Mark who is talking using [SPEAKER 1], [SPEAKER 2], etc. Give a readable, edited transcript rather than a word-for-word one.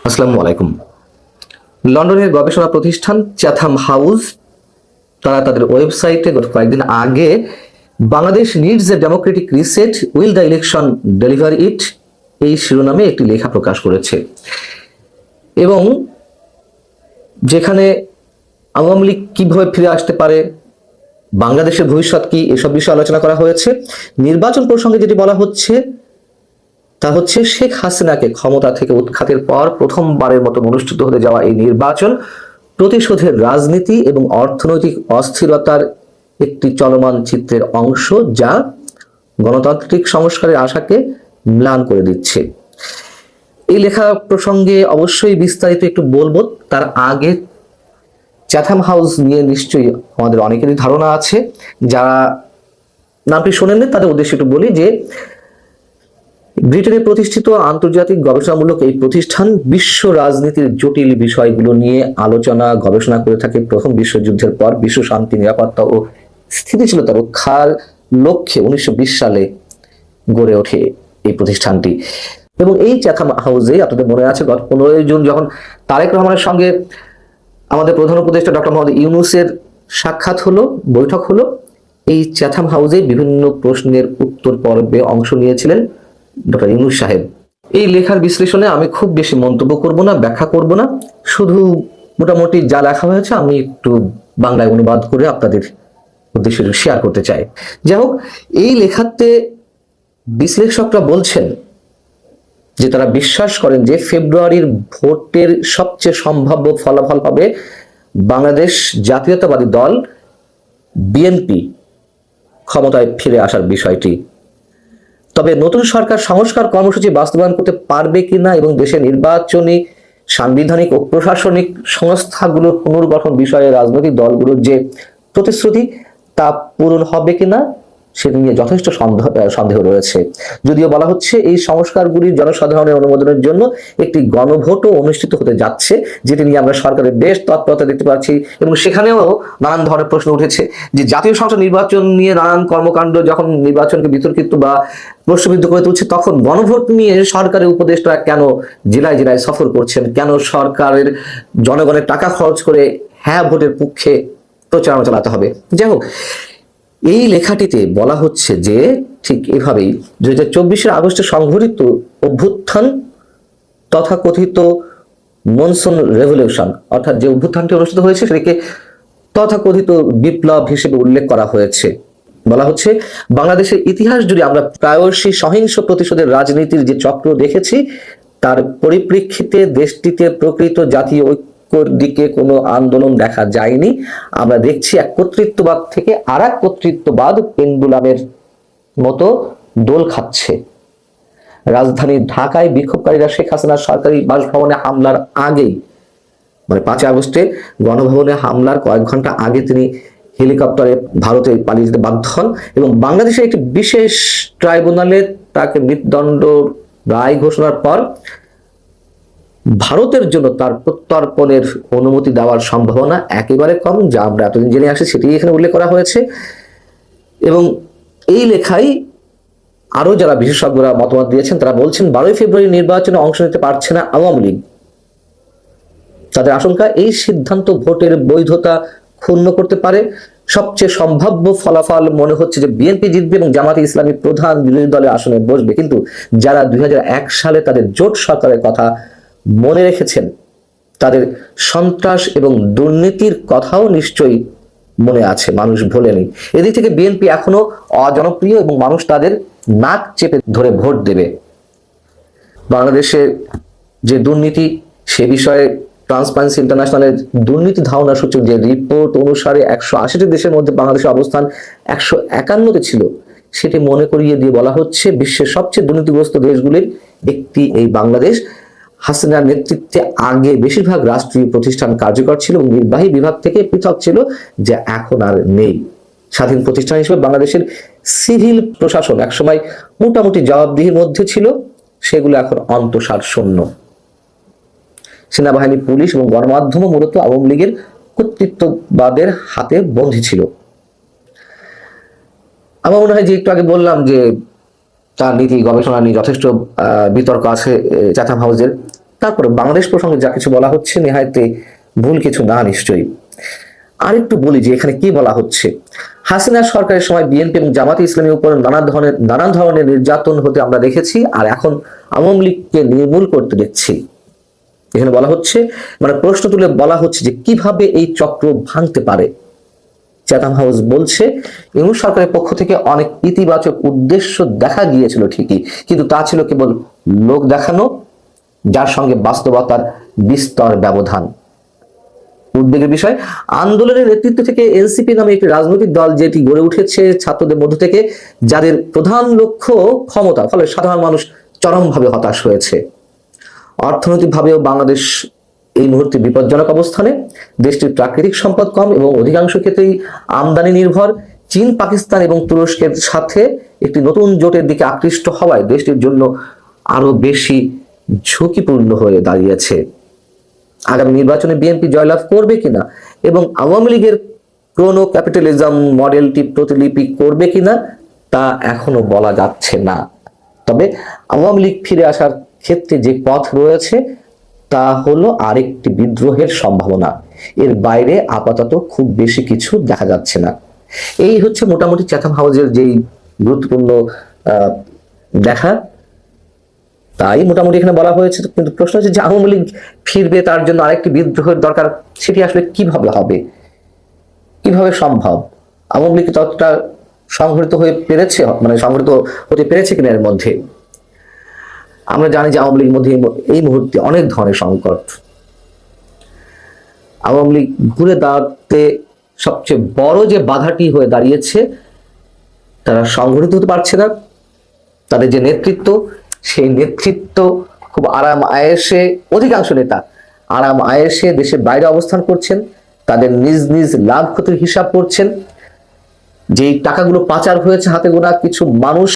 [SPEAKER 1] আসসালামু আলাইকুম। লন্ডনের গবেষণা প্রতিষ্ঠান চ্যাথাম হাউস তারা তাদের ওয়েবসাইটে গত কয়েকদিন আগে Bangladesh needs a democratic reset, will the election deliver ইট, এই শিরোনামে একটি লেখা প্রকাশ করেছে এবং যেখানে আওয়ামী লীগ কিভাবে ফিরে আসতে পারে, বাংলাদেশের ভবিষ্যৎ কি, এসব বিষয়ে আলোচনা করা হয়েছে। নির্বাচন প্রসঙ্গে যেটি বলা হচ্ছে তা হচ্ছে শেখ হাসিনাকে ক্ষমতা থেকে উৎখাতের পর প্রথমবারের মতো অনুষ্ঠিত হতে যাওয়া এই নির্বাচন প্রতিশোধের রাজনীতি এবং অর্থনৈতিক অস্থিরতার একটি চলমান চিত্রের অংশ, যা গণতান্ত্রিক সংস্কারের আশাকে ম্লান করে দিচ্ছে। এই লেখা প্রসঙ্গে অবশ্যই বিস্তারিত একটু বলবো, তার আগে চ্যাথাম হাউস নিয়ে নিশ্চয়ই আমাদের অনেকেরই ধারণা আছে। যারা নামটি শোনেননি তাদের উদ্দেশ্যে একটু বলি যে ব্রিটেনে প্রতিষ্ঠিত আন্তর্জাতিক গবেষণামূলক এই প্রতিষ্ঠান বিশ্ব রাজনীতির জটিল বিষয়গুলো নিয়ে আলোচনা গবেষণা করে থাকে। প্রথম বিশ্বযুদ্ধের পর বিশ্ব শান্তি, নিরাপত্তা ও স্থিতিশীলতা রক্ষার লক্ষ্যে 1920 সালে গড়ে ওঠে এই প্রতিষ্ঠানটি। এবং এই চ্যাথাম হাউসে আপনাদের মনে আছে গত 15 জুন যখন তারেক রহমানের সঙ্গে আমাদের প্রধান উপদেষ্টা ডক্টর মোহাম্মদ ইউনূসের সাক্ষাৎ হলো, বৈঠক হলো, এই চ্যাথাম হাউসে বিভিন্ন প্রশ্নের উত্তর পর্বে অংশ নিয়েছিলেন ডক্টর ইউনূস সাহেব। এই লেখার বিশ্লেষণে আমি খুব বেশি মন্তব্য করব না, ব্যাখ্যা করব না, শুধু মোটামুটি যা লেখা হয়েছে আমি একটু বাংলায় অনুবাদ করে আপনাদের উদ্দেশ্যে শেয়ার করতে চাই। যাই হোক, এই লেখাতে বিশ্লেষকরা বলছেন যে তারা বিশ্বাস করেন যে ফেব্রুয়ারির ভোটের সবচেয়ে সম্ভাব্য ফলাফল পাবে বাংলাদেশ জাতীয়তাবাদী দল বিএনপি ক্ষমতায় ফিরে আসার বিষয়টি। তবে নতুন সরকার সংস্কার কর্মসূচি বাস্তবায়ন করতে পারবে কিনা এবং দেশের নির্বাচনী, সাংবিধানিক ও প্রশাসনিক সংস্থাগুলোর পুনর্গঠন বিষয়ে রাজনৈতিক দলগুলোর যে প্রতিশ্রুতি তা পূরণ হবে কিনা সেটা নিয়ে যথেষ্ট সন্দেহ রয়েছে। যদিও বলা হচ্ছে এই সংস্কারগুলির জনসাধারণের অনুমোদনের জন্য একটি গণভোটও অনুষ্ঠিত হতে যাচ্ছে, যেটি নিয়ে আমরা সরকারের বেশ তৎপরতা দেখতে পাচ্ছি। এবং সেখানেও নানান ধরনের প্রশ্ন উঠেছে যে জাতীয় সংসদ নির্বাচন নিয়ে নানান কর্মকাণ্ড যখন নির্বাচনকে বিতর্কিত বা প্রশ্নবিদ্ধ করে তুলছে, তখন গণভোট নিয়ে সরকারের উপদেষ্টারা কেন জেলায় জেলায় সফর করছেন, কেন সরকারের জনগণের টাকা খরচ করে হ্যাঁ ভোটের পক্ষে প্রচারণা চালাতে হবে। যাই হোক, এই লেখাটিতে বলা হচ্ছে যে ঠিক এভাবেই 2024 আগস্টে সংঘটিত অভ্যুত্থান, তথাকথিত মনসুন রেভলিউশন, অর্থাৎ যে অভ্যুত্থানটি অনুষ্ঠিত হয়েছে সেটাকে তথাকথিত বিপ্লব হিসেবে উল্লেখ করা হয়েছে। বলা হচ্ছে বাংলাদেশের ইতিহাস জুড়ে আমরা প্রায়শই সহিংস প্রতিশোধের রাজনীতির যে চক্র দেখেছি, তার পরিপ্রেক্ষিতে দেশটিতে প্রকৃত জাতীয় ঐক্যের দিকে কোনো আন্দোলন দেখা যায়নি। আমরা দেখছি এক কর্তৃত্ববাদ থেকে আর এক কর্তৃত্ববাদ পেন্ডুলামের মতো দোল খাচ্ছে। রাজধানী ঢাকায় বিক্ষোভকারীরা শেখ হাসিনার সরকারি বাসভবনে হামলার আগেই, মানে 5 আগস্টে গণভবনে হামলার কয়েক ঘন্টা আগে তিনি হেলিকপ্টারে ভারতে পালিয়ে যেতে বাধ্য হন এবং বাংলাদেশের একটি বিশেষ ট্রাইব্যুনালে তাকে মৃত্যুদণ্ড রায় ঘোষণার পর ভারতের জন্য তার প্রত্যর্পণের অনুমতি দেওয়ার সম্ভাবনা একেবারে কম, যা আমরা এতদিন জেনে আসি সেটি এখানে উল্লেখ করা হয়েছে। এবং এই লেখায় আরো যারা বিশেষজ্ঞরা মতামত দিয়েছেন তারা বলছেন 12 ফেব্রুয়ারি নির্বাচনে অংশ নিতে পারছে না আওয়ামী লীগ। তাদের আশঙ্কা এই সিদ্ধান্ত ভোটের বৈধতা ক্ষুণ্ণ করতে পারে। সবচেয়ে সম্ভাব্য ফলাফল মনে হচ্ছে যে বিএনপি জিতবে এবং জামাতে ইসলামী প্রধান বিরোধী দলের আসনে বসবে। কিন্তু যারা 2001 সালে তাদের জোট সরকারের কথা মনে রেখেছেন তাদের সন্ত্রাস এবং দুর্নীতির কথাও নিশ্চয়ই মনে আছে, মানুষ ভোলেনি। এদিক থেকে বিএনপি এখনো অজনপ্রিয় এবং মানুষ তাদের নাক চেপে ধরে ভোট দেবে। বাংলাদেশের যে দুর্নীতি, সে বিষয়ে ট্রান্সপারেন্সি ইন্টারন্যাশনালের দুর্নীতি ধারণা সূচক যে রিপোর্ট অনুসারে 180টি দেশের মধ্যে বাংলাদেশের অবস্থান 151তে ছিল, সেটি মনে করিয়ে দিয়ে বলা হচ্ছে বিশ্বের সবচেয়ে দুর্নীতিগ্রস্ত দেশগুলির একটি এই বাংলাদেশ। হাসিনার নেতৃত্বে আগে বেশিরভাগ রাষ্ট্রীয় প্রতিষ্ঠান কার্যকর ছিল এবং নির্বাহী বিভাগ থেকে পৃথক ছিল, যা এখন আর নেই। স্বাধীন প্রতিষ্ঠান হিসেবে বাংলাদেশের সিভিল প্রশাসন একসময় মোটামুটি জবাবদিহির মধ্যে ছিল, সেগুলো এখন অন্তঃসার শূন্য। সেনাবাহিনী, পুলিশ এবং গণমাধ্যমও মূলত আওয়ামী লীগের কর্তৃত্ববাদের হাতে বন্দী ছিল। আমার মনে হয় যে একটু আগে বললাম যে তার নীতি গবেষণা নিয়ে যথেষ্ট বিতর্ক আছে চ্যাথাম হাউসের, তারপরে বাংলাদেশ প্রসঙ্গে যা কিছু বলা হচ্ছে নেহায়তে ভুল কিছু না নিশ্চয়ই। আরেকটু বলি যে এখানে কি বলা হচ্ছে। হাসিনা সরকারের সময় বিএনপি এবং জামাতে ইসলামীর উপর নানান ধরনের নির্যাতন হতে আমরা দেখেছি, আর এখন আওয়ামী লীগকে নির্মূল করতে দেখছি। এখানে বলা হচ্ছে, মানে প্রশ্ন তুলে বলা হচ্ছে যে কিভাবে এই চক্র ভাঙতে পারে। চ্যাথাম হাউস বলছে, ইউনূস সরকারের পক্ষ থেকে অনেক ইতিবাচক উদ্দেশ্য দেখা গিয়েছিল ঠিকই, কিন্তু তা ছিল কেবল লোক দেখানো, যার সঙ্গে বাস্তবতার বিস্তর ব্যবধান। উদ্বেগের বিষয়, আন্দোলনের নেতৃত্ব থেকে এনসিপি নামে একটি রাজনৈতিক দল যেটি গড়ে উঠেছে ছাত্রদের মধ্য থেকে, যাদের প্রধান লক্ষ্য ক্ষমতা, ফলে সাধারণ মানুষ চরমভাবে হতাশ হয়েছে। অর্থনৈতিকভাবেও বাংলাদেশ এই মুহূর্তে বিপজ্জনক অবস্থানে। দেশটির প্রাকৃতিক সম্পদ কম এবং অধিকাংশ ক্ষেত্রেই আমদানি নির্ভর। চীন, পাকিস্তান এবং তুরস্কের সাথে একটি নতুন জোটের দিকে আকৃষ্ট হওয়ায় দেশটির জন্য আরো বেশি ঝুঁকিপূর্ণ হয়ে দাঁড়িয়েছে। আগামী নির্বাচনে বিএনপি জয়লাভ করবে কিনা এবং আওয়ামী লীগের ক্রোনো ক্যাপিটালিজম মডেলটি প্রতিলিপি করবে কিনা তা এখনো বলা যাচ্ছে না। তবে আওয়ামী লীগ ফিরে আসার ক্ষেত্রে যে পথ রয়েছে তা হলো আরেকটি বিদ্রোহের সম্ভাবনা। এর বাইরে আপাতত খুব বেশি কিছু দেখা যাচ্ছে না। এই হচ্ছে মোটামুটি চ্যাথাম হাউসের যেই গুরুত্বপূর্ণ দেখা, তাই মোটামুটি এখানে বলা হয়েছে। কিন্তু প্রশ্ন হচ্ছে যে আওয়ামী লীগ ফিরবে, তার জন্য আরেকটি বিদ্রোহের দরকার। সেটি আসলে কিভাবে হবে, কিভাবে সম্ভব? আওয়ামী লীগ ততটা সংগঠিত হয়ে পেরেছে, মানে সংগঠিত হতে পেরেছে কিনা এর মধ্যে? আমরা জানি যে আওয়ামী লীগের মধ্যে এই মুহূর্তে অনেক ধরনের সংকট। আওয়ামী লীগ ঘুরে দাঁড়াতে সবচেয়ে বড় যে বাধাটি হয়ে দাঁড়িয়েছে, তারা সংগঠিত হতে পারছে না। তাদের যে নেতৃত্ব, সেই নেতৃত্ব খুব আরাম আয়েসে, অধিকাংশ নেতা আরাম আয়েসে দেশের বাইরে অবস্থান করছেন। তাদের নিজ নিজ লাভ ক্ষতির হিসাব করছেন। যেই টাকাগুলো পাচার হয়েছে হাতে গোনা কিছু মানুষ